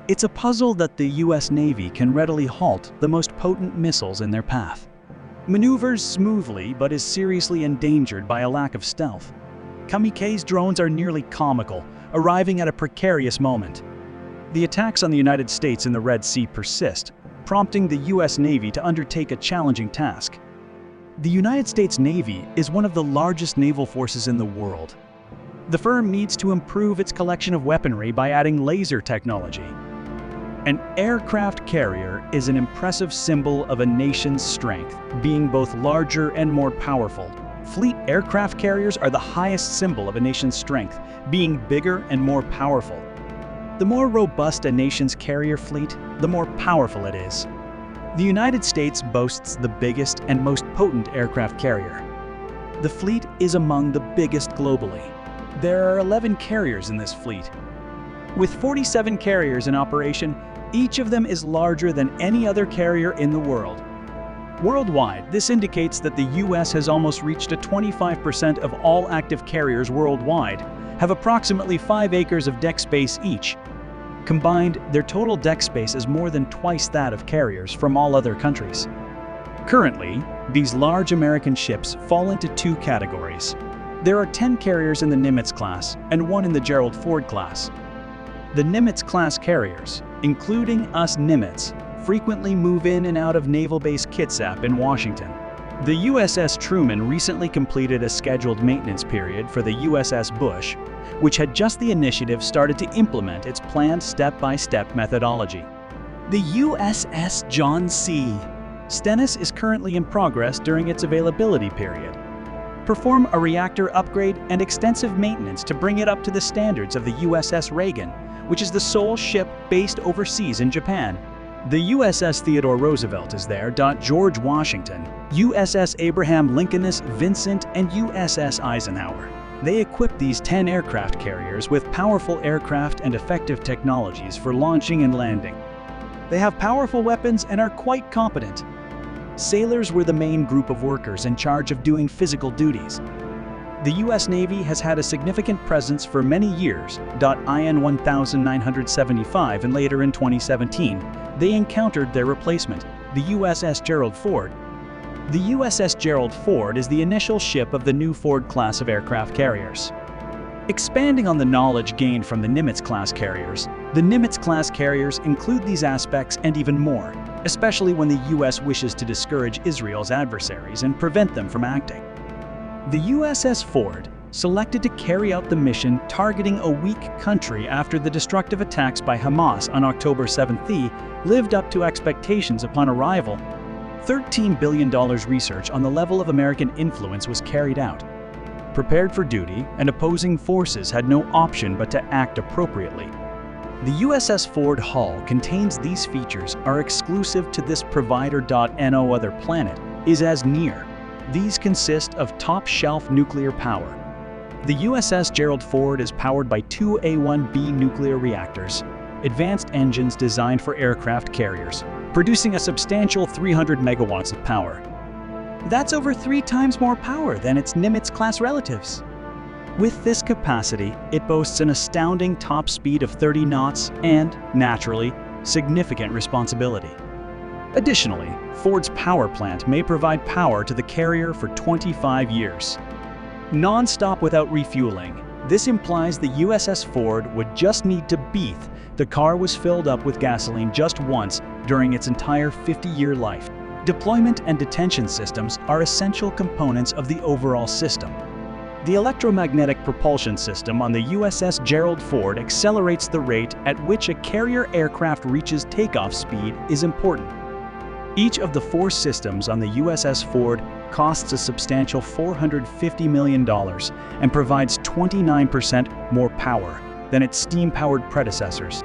It's a puzzle that the US Navy can readily halt the most potent missiles in their path. Maneuvers smoothly but is seriously endangered by a lack of stealth. Kamikaze drones are nearly comical, arriving at a precarious moment. The attacks on the United States in the Red Sea persist, prompting the US Navy to undertake a challenging task. The United States Navy is one of the largest naval forces in the world. The firm needs to improve its collection of weaponry by adding laser technology. An aircraft carrier is an impressive symbol of a nation's strength, being both larger and more powerful. Fleet aircraft carriers are the highest symbol of a nation's strength, being bigger and more powerful. The more robust a nation's carrier fleet, the more powerful it is. The United States boasts the biggest and most potent aircraft carrier. The fleet is among the biggest globally. There are 11 carriers in this fleet. With 47 carriers in operation, each of them is larger than any other carrier in the world. Worldwide, this indicates that the US has almost reached 25% of all active carriers worldwide, have approximately 5 acres of deck space each. Combined, their total deck space is more than twice that of carriers from all other countries. Currently, these large American ships fall into 2 categories. There are 10 carriers in the Nimitz class and 1 in the Gerald Ford class. The Nimitz-class carriers, including US Nimitz, frequently move in and out of Naval Base Kitsap in Washington. The USS Truman recently completed a scheduled maintenance period for the USS Bush, which had just the initiative started to implement its planned step-by-step methodology. The USS John C. Stennis is currently in progress during its availability period. Perform a reactor upgrade and extensive maintenance to bring it up to the standards of the USS Reagan, which is the sole ship based overseas in Japan. The USS Theodore Roosevelt is there. George Washington, USS Abraham Lincolnus Vincent, and USS Eisenhower. They equip these 10 aircraft carriers with powerful aircraft and effective technologies for launching and landing. They have powerful weapons and are quite competent. Sailors were the main group of workers in charge of doing physical duties. The US Navy has had a significant presence for many years. IN 1975 and later in 2017, they encountered their replacement, the USS Gerald Ford. The USS Gerald Ford is the initial ship of the new Ford class of aircraft carriers. Expanding on the knowledge gained from the Nimitz-class carriers, the Nimitz-class carriers include these aspects and even more, especially when the US wishes to discourage Israel's adversaries and prevent them from acting. The USS Ford, selected to carry out the mission targeting a weak country after the destructive attacks by Hamas on October 7th, lived up to expectations upon arrival. $13 billion research on the level of American influence was carried out. Prepared for duty, and opposing forces had no option but to act appropriately. The USS Ford hull contains these features are exclusive to this provider. No other planet is as near. These consist of top-shelf nuclear power. The USS Gerald Ford is powered by 2 A-1B nuclear reactors, advanced engines designed for aircraft carriers, producing a substantial 300 megawatts of power. That's over 3 times more power than its Nimitz-class relatives. With this capacity, it boasts an astounding top speed of 30 knots and, naturally, significant responsibility. Additionally, Ford's power plant may provide power to the carrier for 25 years. Non-stop without refueling, this implies the USS Ford would just need to breathe. The car was filled up with gasoline just once during its entire 50-year life. Deployment and detention systems are essential components of the overall system. The electromagnetic propulsion system on the USS Gerald Ford accelerates the rate at which a carrier aircraft reaches takeoff speed is important. Each of the 4 systems on the USS Ford costs a substantial $450 million and provides 29% more power than its steam-powered predecessors.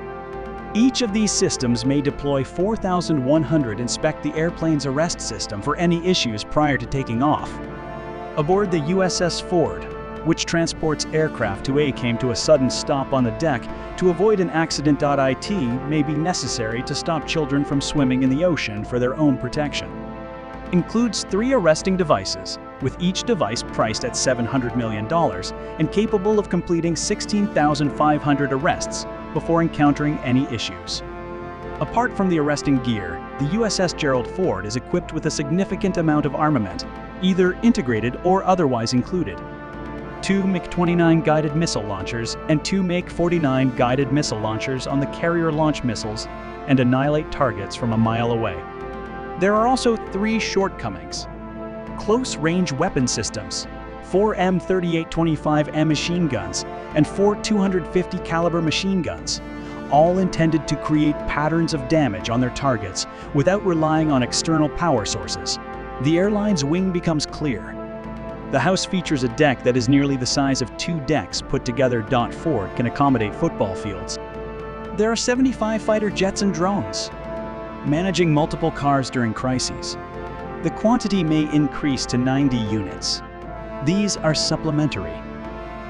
Each of these systems may deploy 4,100 inspect the airplane's arrest system for any issues prior to taking off. Aboard the USS Ford, which transports aircraft came to a sudden stop on the deck to avoid an accident. It may be necessary to stop children from swimming in the ocean for their own protection. Includes 3 arresting devices, with each device priced at $700 million and capable of completing 16,500 arrests before encountering any issues. Apart from the arresting gear, the USS Gerald Ford is equipped with a significant amount of armament, either integrated or otherwise included. 2 MiG-29 guided missile launchers and 2 MiG-49 guided missile launchers on the carrier launch missiles and annihilate targets from a mile away. There are also 3 shortcomings. Close-range weapon systems, 4 M3825M machine guns and 4 250 caliber machine guns, all intended to create patterns of damage on their targets without relying on external power sources. The airline's wing becomes clear. The house features a deck that is nearly the size of 2 decks put together. Ford can accommodate football fields. There are 75 fighter jets and drones, managing multiple cars during crises. The quantity may increase to 90 units. These are supplementary.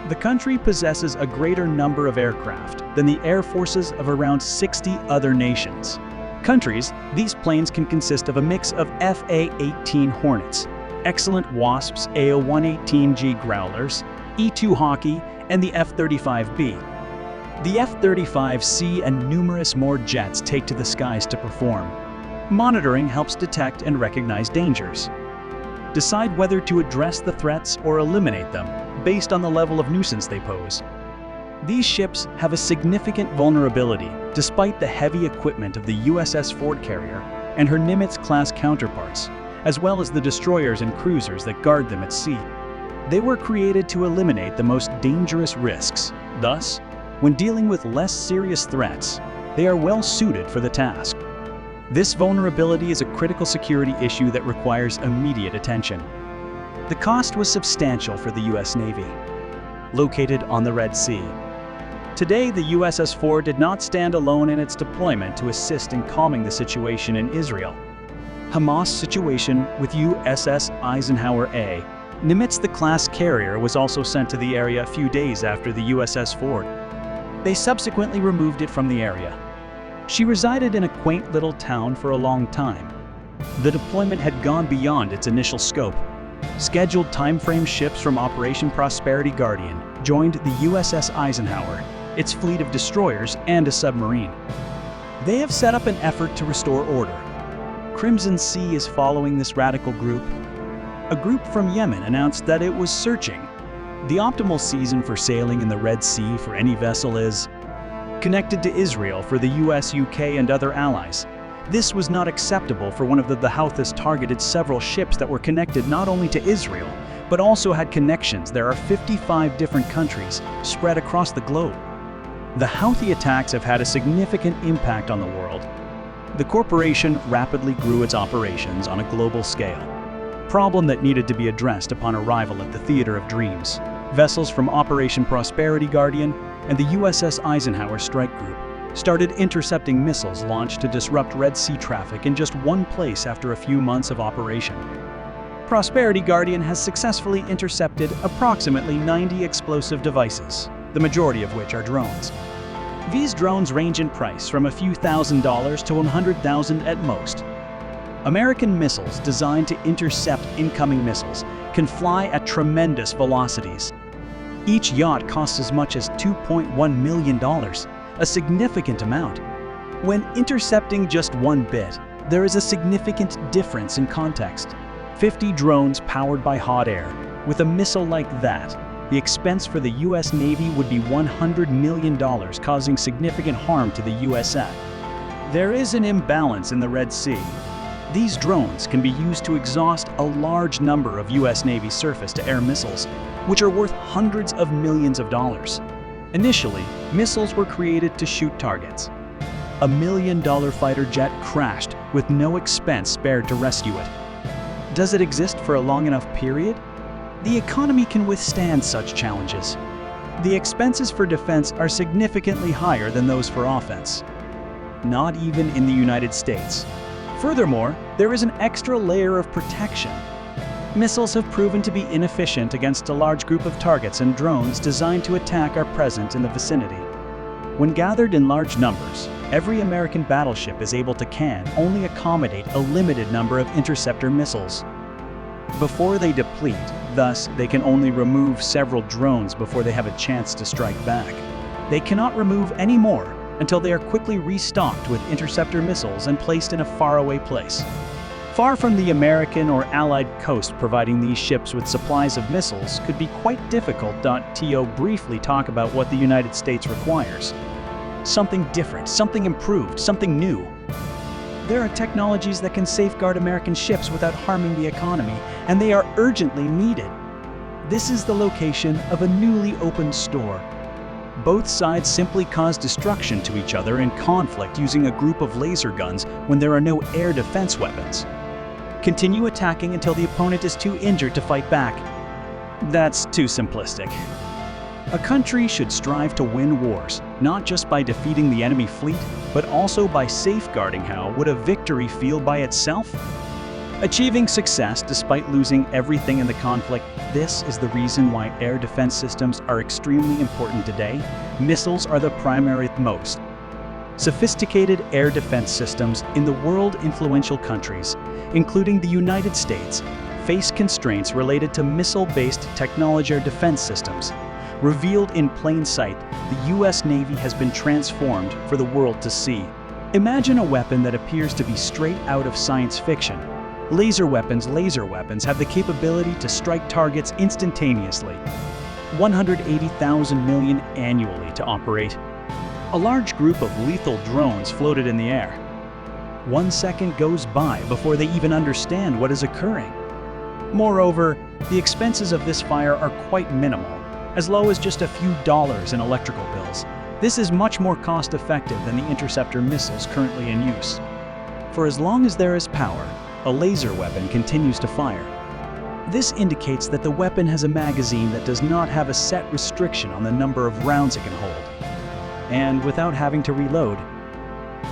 The country possesses a greater number of aircraft than the air forces of around 60 other nations. These planes can consist of a mix of FA-18 Hornets, excellent Wasps AO-118G Growlers, E-2 Hawkeye, and the F-35B. The F-35C and numerous more jets take to the skies to perform. Monitoring helps detect and recognize dangers. Decide whether to address the threats or eliminate them based on the level of nuisance they pose. These ships have a significant vulnerability despite the heavy equipment of the USS Ford carrier and her Nimitz-class counterparts, as well as the destroyers and cruisers that guard them at sea. They were created to eliminate the most dangerous risks. Thus, when dealing with less serious threats, they are well suited for the task. This vulnerability is a critical security issue that requires immediate attention. The cost was substantial for the U.S. Navy. Located on the Red Sea. Today, the USS Ford did not stand alone in its deployment to assist in calming the situation in Israel. Hamas situation with USS Eisenhower A. Nimitz-class carrier was also sent to the area a few days after the USS Ford. They subsequently removed it from the area. She resided in a quaint little town for a long time. The deployment had gone beyond its initial scope. Scheduled timeframe ships from Operation Prosperity Guardian joined the USS Eisenhower, its fleet of destroyers, and a submarine. They have set up an effort to restore order. Crimson Sea is following this radical group. A group from Yemen announced that it was searching. The optimal season for sailing in the Red Sea for any vessel is connected to Israel for the US, UK, and other allies. This was not acceptable for one of the Houthis targeted several ships that were connected not only to Israel, but also had connections. There are 55 different countries spread across the globe. The Houthi attacks have had a significant impact on the world. The corporation rapidly grew its operations on a global scale. Problem that needed to be addressed upon arrival at the Theater of Dreams. Vessels from Operation Prosperity Guardian and the USS Eisenhower Strike Group started intercepting missiles launched to disrupt Red Sea traffic in just one place after a few months of operation. Prosperity Guardian has successfully intercepted approximately 90 explosive devices, the majority of which are drones. These drones range in price from a few $1,000s to $100,000 at most. American missiles designed to intercept incoming missiles can fly at tremendous velocities. Each yacht costs as much as $2.1 million, a significant amount. When intercepting just one bit, there is a significant difference in context. 50 drones powered by hot air. With a missile like that, the expense for the US Navy would be $100 million, causing significant harm to the USF. There is an imbalance in the Red Sea. These drones can be used to exhaust a large number of US Navy surface-to-air missiles, which are worth hundreds of millions of dollars. Initially, missiles were created to shoot targets. A $1 million fighter jet crashed with no expense spared to rescue it. Does it exist for a long enough period? The economy can withstand such challenges. The expenses for defense are significantly higher than those for offense. Not even in the United States. Furthermore, there is an extra layer of protection. Missiles have proven to be inefficient against a large group of targets, and drones designed to attack are present in the vicinity. When gathered in large numbers, every American battleship is able to only accommodate a limited number of interceptor missiles. Before they deplete, thus they can only remove several drones before they have a chance to strike back. They cannot remove any more until they are quickly restocked with interceptor missiles and placed in a faraway place. Far from the American or Allied coast, providing these ships with supplies of missiles could be quite difficult. To briefly talk about what the United States requires. Something different, something improved, something new. There are technologies that can safeguard American ships without harming the economy, and they are urgently needed. This is the location of a newly opened store. Both sides simply cause destruction to each other in conflict using a group of laser guns when there are no air defense weapons. Continue attacking until the opponent is too injured to fight back. That's too simplistic. A country should strive to win wars, not just by defeating the enemy fleet, but also by safeguarding. How would a victory feel by itself? Achieving success despite losing everything in the conflict. This is the reason why air defense systems are extremely important today. Missiles are the primary most sophisticated air defense systems in the world. Influential countries, including the United States, face constraints related to missile-based technology or defense systems. Revealed in plain sight, the U.S. Navy has been transformed for the world to see. Imagine a weapon that appears to be straight out of science fiction. Laser weapons have the capability to strike targets instantaneously. 180,000 million annually to operate. A large group of lethal drones floated in the air. 1 second goes by before they even understand what is occurring. Moreover, the expenses of this fire are quite minimal, as low as just a few dollars in electrical bills. This is much more cost-effective than the interceptor missiles currently in use. For as long as there is power, a laser weapon continues to fire. This indicates that the weapon has a magazine that does not have a set restriction on the number of rounds it can hold. And without having to reload.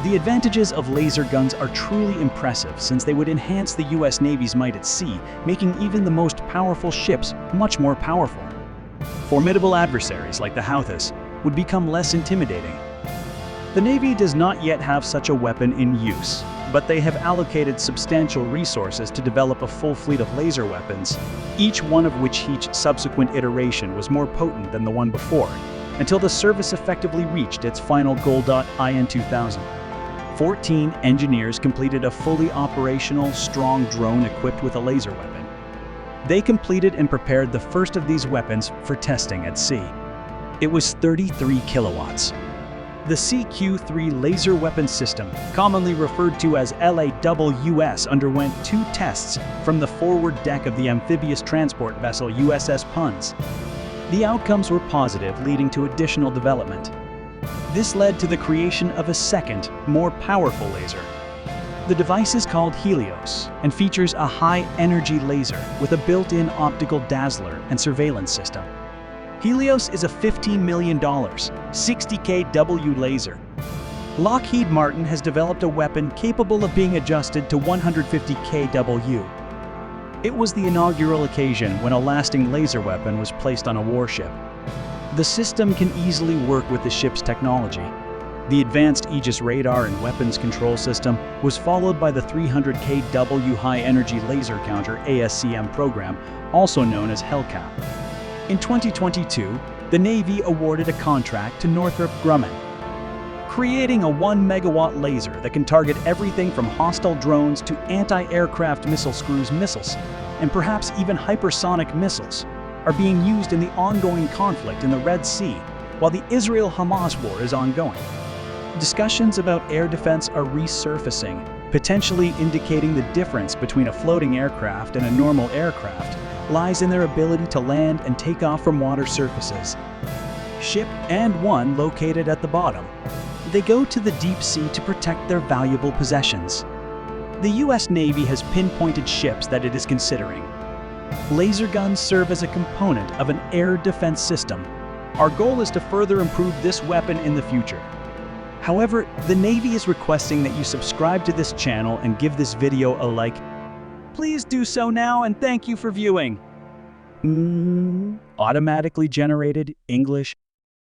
The advantages of laser guns are truly impressive, since they would enhance the U.S. Navy's might at sea, making even the most powerful ships much more powerful. Formidable adversaries like the Houthis would become less intimidating. The Navy does not yet have such a weapon in use, but they have allocated substantial resources to develop a full fleet of laser weapons, each one of which each subsequent iteration was more potent than the one before, until the service effectively reached its final goal. In 2000, 14 engineers completed a fully operational, strong drone equipped with a laser weapon. They completed and prepared the first of these weapons for testing at sea. It was 33 kilowatts. The CQ-3 laser weapon system, commonly referred to as LAWS, underwent 2 tests from the forward deck of the amphibious transport vessel USS Punz. The outcomes were positive, leading to additional development. This led to the creation of a second, more powerful laser. The device is called Helios and features a high-energy laser with a built-in optical dazzler and surveillance system. Helios is a $15 million, 60 kW laser. Lockheed Martin has developed a weapon capable of being adjusted to 150 kW. It was the inaugural occasion when a lasting laser weapon was placed on a warship. The system can easily work with the ship's technology. The Advanced Aegis Radar and Weapons Control System was followed by the 300 kW High Energy Laser Counter ASCM program, also known as HELCAP. In 2022, the Navy awarded a contract to Northrop Grumman, creating a 1 megawatt laser that can target everything from hostile drones to anti-aircraft missile screws. Missiles, and perhaps even hypersonic missiles, are being used in the ongoing conflict in the Red Sea, while the Israel-Hamas war is ongoing. Discussions about air defense are resurfacing, potentially indicating the difference between a floating aircraft and a normal aircraft lies in their ability to land and take off from water surfaces. Ship and one located at the bottom. They go to the deep sea to protect their valuable possessions. The U.S. Navy has pinpointed ships that it is considering. Laser guns serve as a component of an air defense system. Our goal is to further improve this weapon in the future. However, the Navy is requesting that you subscribe to this channel and give this video a like. Please do so now, and thank you for viewing. Automatically generated English